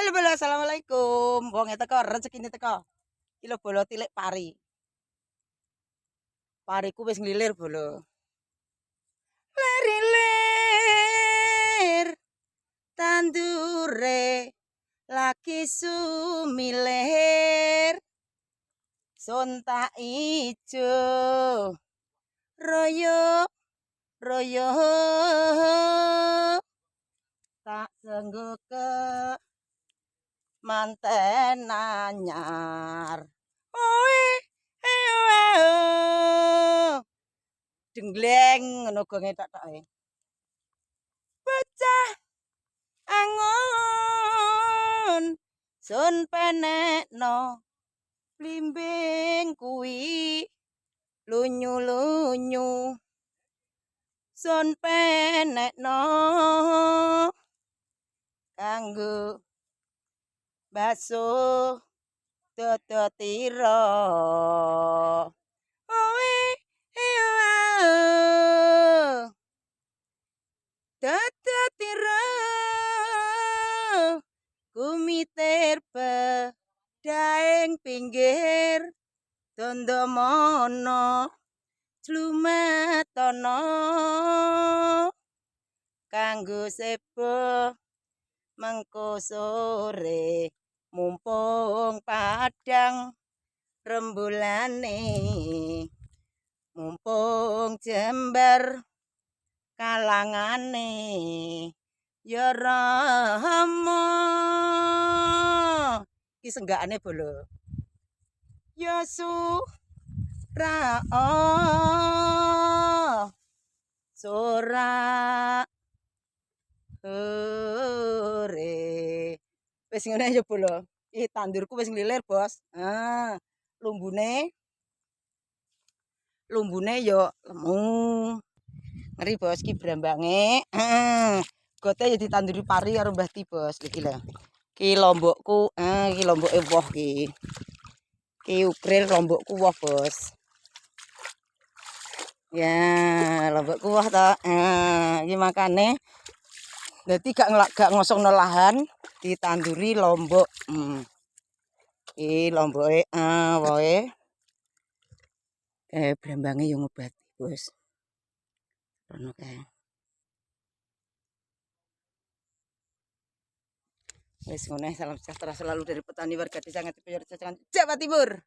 Halo bolo, assalamualaikum. Wong teko rezekine teko. Iki lho bolo tilik pari. Pariku wis nglilir bolo. Lerilir tandure lagi sumilir. Sontak ijo royo royo tak senggo ke manten anyar. Oe denggleng ngono gonge tok-toke. Bocah angon sun penekno blimbing kuwi lunyu-lunyu sun penekno kanggo baso dodotira. Oe dodotira kumitir daeng pinggir dondomono jlumetono kanggo sebo mengko sore mumpung padang rembulane mumpung jember kalangane ya rama iki senggakane bolo ya sura sora ore wis ngene ya bolo iki tandurku wis nglilir bos lumbune yo lemu ngeri bos ki brambange gote ya ditanduri pari karo Mbah Ti bos iki lho ki lombokku iki lomboke woh ki ukril lombokku woh bos ya lombokku woh to iki makane dadi gak ngosongno lahan ditanduri lombok iki lomboke wohe brambange yo ngobati bos rono kae. Wis ngene, salam sejahtera selalu dari petani warga Desa Ngatirejo, Jawa Timur.